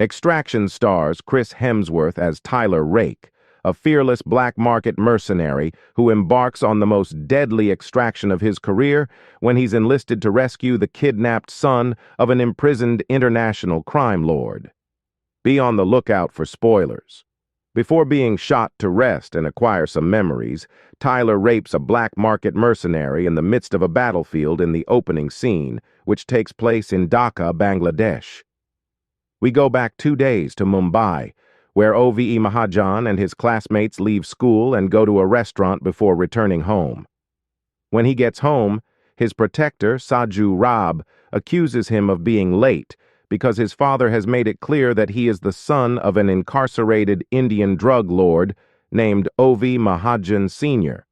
Extraction stars Chris Hemsworth as Tyler Rake, a fearless black market mercenary who embarks on the most deadly extraction of his career when he's enlisted to rescue the kidnapped son of an imprisoned international crime lord. Be on the lookout for spoilers. Before being shot to rest and acquire some memories, Tyler rapes a black market mercenary in the midst of a battlefield in the opening scene, which takes place in Dhaka, Bangladesh. We go back 2 days to Mumbai, where Ove Mahajan and his classmates leave school and go to a restaurant before returning home. When he gets home, his protector, Saju Rab, accuses him of being late because his father has made it clear that he is the son of an incarcerated Indian drug lord named Ove Mahajan Sr.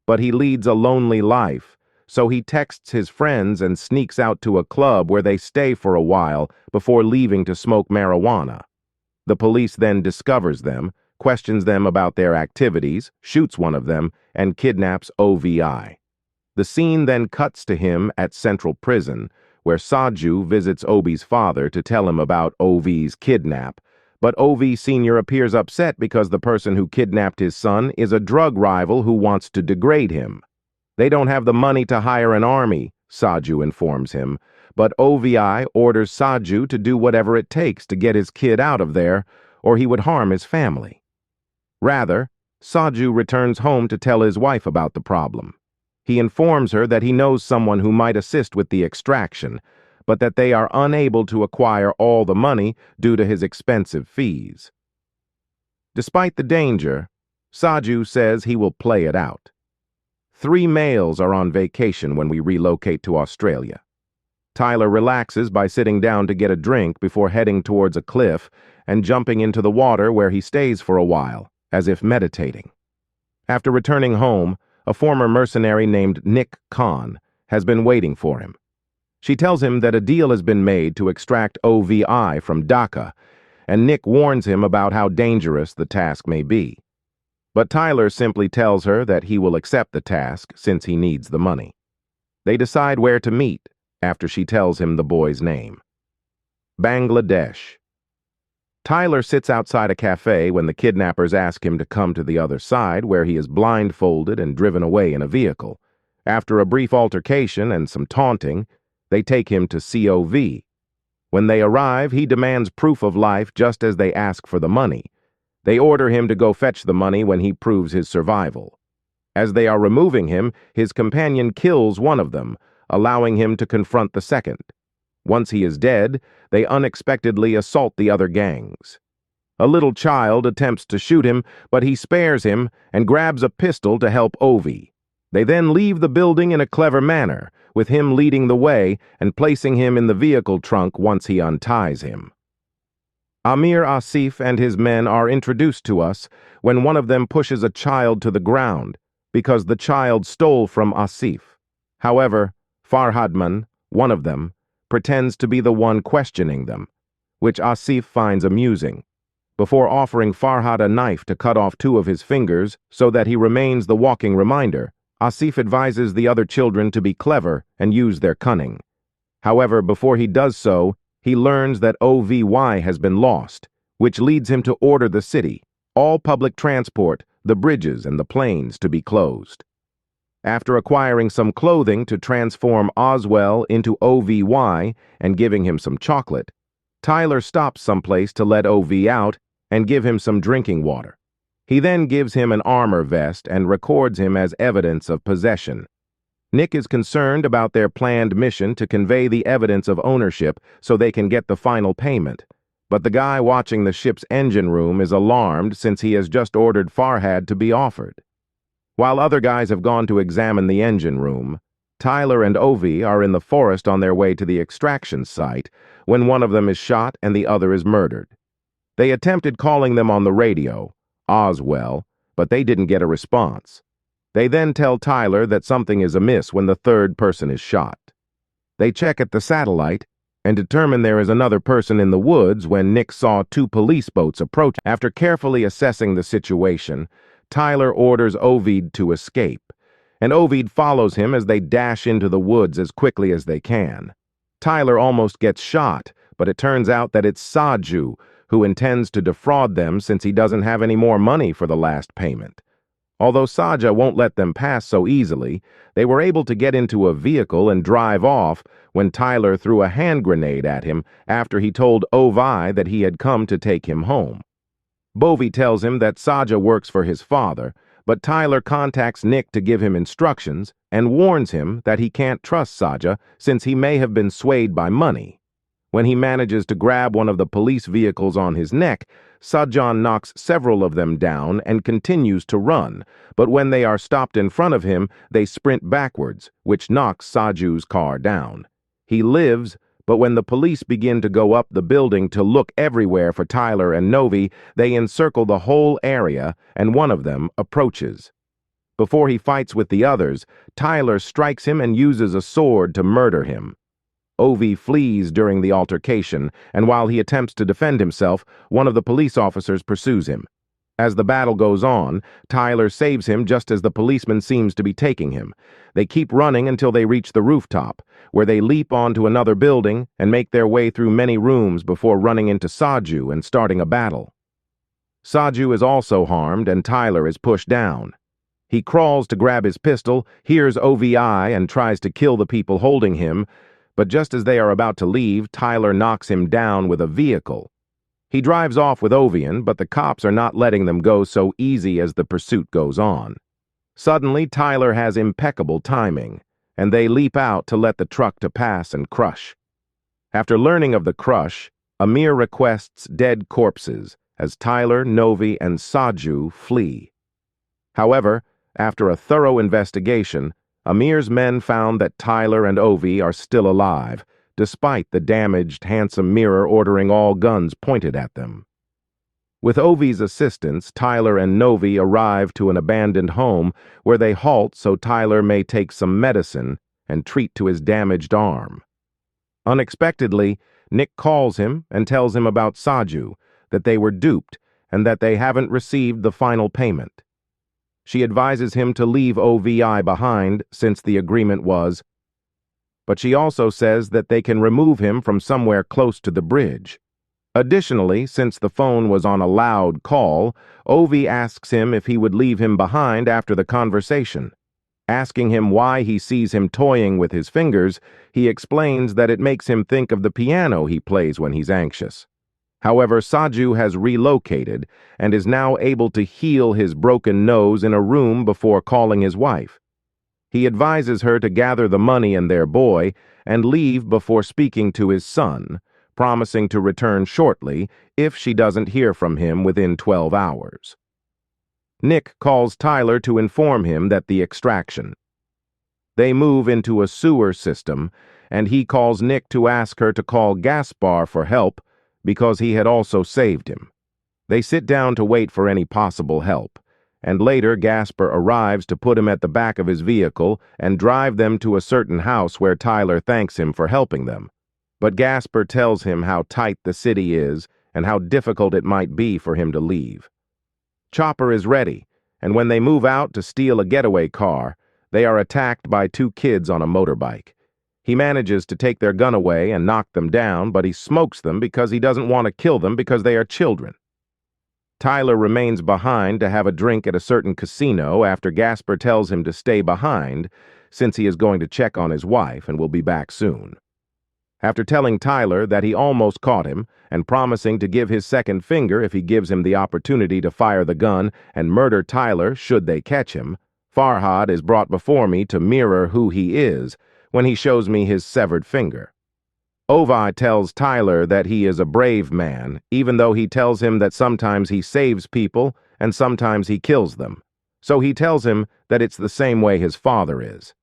But he leads a lonely life, so he texts his friends and sneaks out to a club where they stay for a while before leaving to smoke marijuana. The police then discovers them, questions them about their activities, shoots one of them, and kidnaps OVI. The scene then cuts to him at Central Prison, where Saju visits Obi's father to tell him about Ov's kidnap, but Ov Sr. appears upset because the person who kidnapped his son is a drug rival who wants to degrade him. They don't have the money to hire an army, Saju informs him, but OVI orders Saju to do whatever it takes to get his kid out of there, or he would harm his family. Rather, Saju returns home to tell his wife about the problem. He informs her that he knows someone who might assist with the extraction, but that they are unable to acquire all the money due to his expensive fees. Despite the danger, Saju says he will play it out. 3 males are on vacation when we relocate to Australia. Tyler relaxes by sitting down to get a drink before heading towards a cliff and jumping into the water where he stays for a while, as if meditating. After returning home, a former mercenary named Nick Khan has been waiting for him. She tells him that a deal has been made to extract OVI from Dhaka, and Nick warns him about how dangerous the task may be. But Tyler simply tells her that he will accept the task since he needs the money. They decide where to meet after she tells him the boy's name. Bangladesh. Tyler sits outside a cafe when the kidnappers ask him to come to the other side, where he is blindfolded and driven away in a vehicle. After a brief altercation and some taunting, they take him to COV. When they arrive, he demands proof of life just as they ask for the money. They order him to go fetch the money when he proves his survival. As they are removing him, his companion kills one of them, allowing him to confront the second. Once he is dead, they unexpectedly assault the other gangs. A little child attempts to shoot him, but he spares him and grabs a pistol to help Ovi. They then leave the building in a clever manner, with him leading the way and placing him in the vehicle trunk once he unties him. Amir Asif and his men are introduced to us when one of them pushes a child to the ground because the child stole from Asif. However, Farhadman, one of them, pretends to be the one questioning them, which Asif finds amusing. Before offering Farhad a knife to cut off 2 of his fingers so that he remains the walking reminder, Asif advises the other children to be clever and use their cunning. However, before he does so, he learns that OVI has been lost, which leads him to order the city, all public transport, the bridges and the planes to be closed. After acquiring some clothing to transform Oswell into OVY and giving him some chocolate, Tyler stops someplace to let OV out and give him some drinking water. He then gives him an armor vest and records him as evidence of possession. Nick is concerned about their planned mission to convey the evidence of ownership so they can get the final payment, but the guy watching the ship's engine room is alarmed since he has just ordered Farhad to be offered. While other guys have gone to examine the engine room, Tyler and Ovi are in the forest on their way to the extraction site when one of them is shot and the other is murdered. They attempted calling them on the radio, Oswell, but they didn't get a response. They then tell Tyler that something is amiss when the third person is shot. They check at the satellite and determine there is another person in the woods when Nick saw 2 police boats approach. After carefully assessing the situation, Tyler orders Ovid to escape, and Ovid follows him as they dash into the woods as quickly as they can. Tyler almost gets shot, but it turns out that it's Saju, who intends to defraud them since he doesn't have any more money for the last payment. Although Saja won't let them pass so easily, they were able to get into a vehicle and drive off when Tyler threw a hand grenade at him after he told Ovi that he had come to take him home. Bovi tells him that Saja works for his father, but Tyler contacts Nick to give him instructions and warns him that he can't trust Saja since he may have been swayed by money. When he manages to grab one of the police vehicles on his neck, Sajan knocks several of them down and continues to run, but when they are stopped in front of him, they sprint backwards, which knocks Saju's car down. He lives, but when the police begin to go up the building to look everywhere for Tyler and Novi, they encircle the whole area, and one of them approaches. Before he fights with the others, Tyler strikes him and uses a sword to murder him. Ovi flees during the altercation, and while he attempts to defend himself, one of the police officers pursues him. As the battle goes on, Tyler saves him just as the policeman seems to be taking him. They keep running until they reach the rooftop, where they leap onto another building and make their way through many rooms before running into Saju and starting a battle. Saju is also harmed, and Tyler is pushed down. He crawls to grab his pistol, hears OVI, and tries to kill the people holding him, but just as they are about to leave, Tyler knocks him down with a vehicle. He drives off with Ovian, but the cops are not letting them go so easy as the pursuit goes on. Suddenly, Tyler has impeccable timing, and they leap out to let the truck to pass and crush. After learning of the crush, Amir requests dead corpses as Tyler, Novi, and Saju flee. However, after a thorough investigation, Amir's men found that Tyler and Ovi are still alive, despite the damaged handsome mirror ordering all guns pointed at them. With Ovi's assistance, Tyler and Novi arrive to an abandoned home where they halt so Tyler may take some medicine and treat to his damaged arm. Unexpectedly, Nick calls him and tells him about Saju, that they were duped and that they haven't received the final payment. She advises him to leave OVI behind since the agreement was, but she also says that they can remove him from somewhere close to the bridge. Additionally, since the phone was on a loud call, Ovi asks him if he would leave him behind after the conversation. Asking him why he sees him toying with his fingers, he explains that it makes him think of the piano he plays when he's anxious. However, Saju has relocated and is now able to heal his broken nose in a room before calling his wife. He advises her to gather the money and their boy and leave before speaking to his son, promising to return shortly if she doesn't hear from him within 12 hours. Nick calls Tyler to inform him that the extraction. They move into a sewer system, and he calls Nick to ask her to call Gaspar for help because he had also saved him. They sit down to wait for any possible help, and later Gaspar arrives to put him at the back of his vehicle and drive them to a certain house where Tyler thanks him for helping them. But Gaspar tells him how tight the city is and how difficult it might be for him to leave. Chopper is ready, and when they move out to steal a getaway car, they are attacked by two kids on a motorbike. He manages to take their gun away and knock them down, but he smokes them because he doesn't want to kill them because they are children. Tyler remains behind to have a drink at a certain casino after Gaspar tells him to stay behind since he is going to check on his wife and will be back soon. After telling Tyler that he almost caught him and promising to give his second finger if he gives him the opportunity to fire the gun and murder Tyler should they catch him, Farhad is brought before me to mirror who he is when he shows me his severed finger. Ovi tells Tyler that he is a brave man, even though he tells him that sometimes he saves people and sometimes he kills them. So he tells him that it's the same way his father is.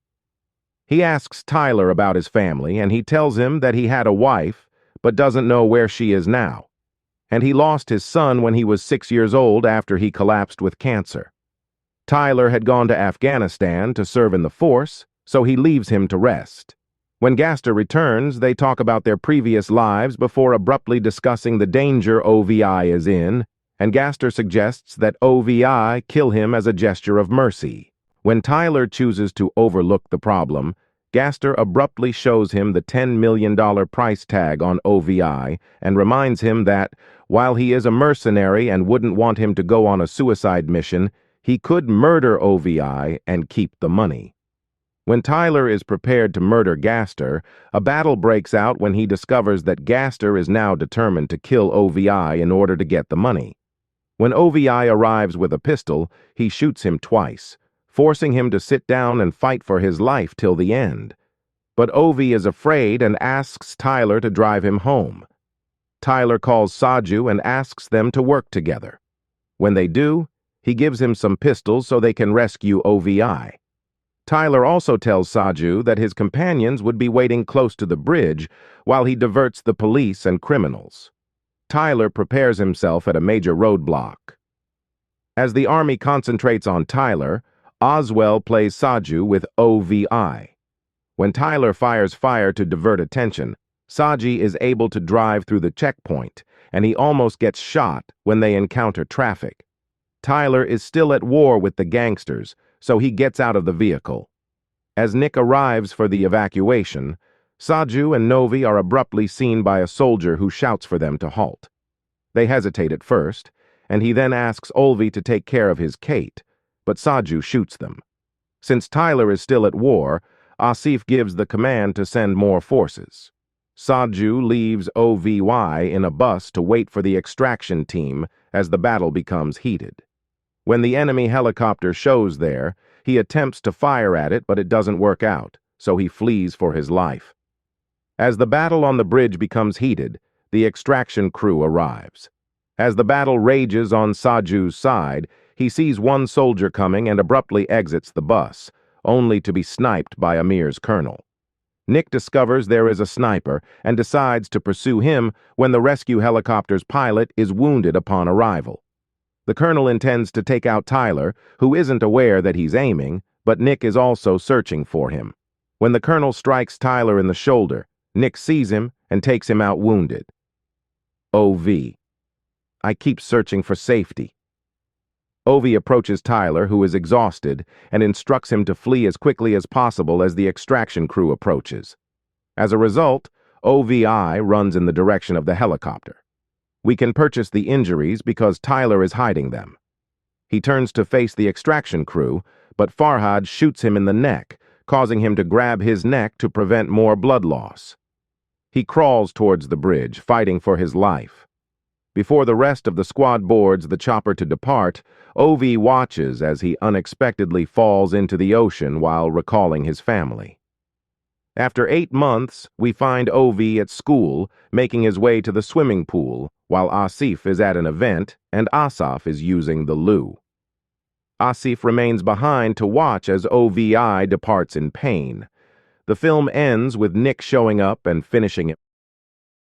He asks Tyler about his family, and he tells him that he had a wife, but doesn't know where she is now. And he lost his son when he was 6 years old after he collapsed with cancer. Tyler had gone to Afghanistan to serve in the force, so he leaves him to rest. When Gaster returns, they talk about their previous lives before abruptly discussing the danger OVI is in, and Gaster suggests that OVI kill him as a gesture of mercy. When Tyler chooses to overlook the problem, Gaster abruptly shows him the $10 million price tag on OVI and reminds him that, while he is a mercenary and wouldn't want him to go on a suicide mission, he could murder OVI and keep the money. When Tyler is prepared to murder Gaster, a battle breaks out when he discovers that Gaster is now determined to kill OVI in order to get the money. When OVI arrives with a pistol, he shoots him twice, forcing him to sit down and fight for his life till the end. But Ovi is afraid and asks Tyler to drive him home. Tyler calls Saju and asks them to work together. When they do, he gives him some pistols so they can rescue OVI. Tyler also tells Saju that his companions would be waiting close to the bridge while he diverts the police and criminals. Tyler prepares himself at a major roadblock. As the army concentrates on Tyler, Oswell plays Saju with OVI. When Tyler fires fire to divert attention, Saji is able to drive through the checkpoint, and he almost gets shot when they encounter traffic. Tyler is still at war with the gangsters, so he gets out of the vehicle. As Nick arrives for the evacuation, Saju and Novi are abruptly seen by a soldier who shouts for them to halt. They hesitate at first, and he then asks Olvi to take care of his Kate, but Saju shoots them. Since Tyler is still at war, Asif gives the command to send more forces. Saju leaves OVY in a bus to wait for the extraction team as the battle becomes heated. When the enemy helicopter shows there, he attempts to fire at it, but it doesn't work out, so he flees for his life. As the battle on the bridge becomes heated, the extraction crew arrives. As the battle rages on Saju's side, he sees one soldier coming and abruptly exits the bus, only to be sniped by Amir's colonel. Nick discovers there is a sniper and decides to pursue him when the rescue helicopter's pilot is wounded upon arrival. The colonel intends to take out Tyler, who isn't aware that he's aiming, but Nick is also searching for him. When the colonel strikes Tyler in the shoulder, Nick sees him and takes him out wounded. OV. I keep searching for safety. Ovi approaches Tyler, who is exhausted, and instructs him to flee as quickly as possible as the extraction crew approaches. As a result, OVI runs in the direction of the helicopter. We can purchase the injuries because Tyler is hiding them. He turns to face the extraction crew, but Farhad shoots him in the neck, causing him to grab his neck to prevent more blood loss. He crawls towards the bridge, fighting for his life. Before the rest of the squad boards the chopper to depart, Ovi watches as he unexpectedly falls into the ocean while recalling his family. After 8 months, we find Ovi at school, making his way to the swimming pool, while Asif is at an event and Asaf is using the loo. Asif remains behind to watch as OVI departs in pain. The film ends with Nick showing up and finishing it.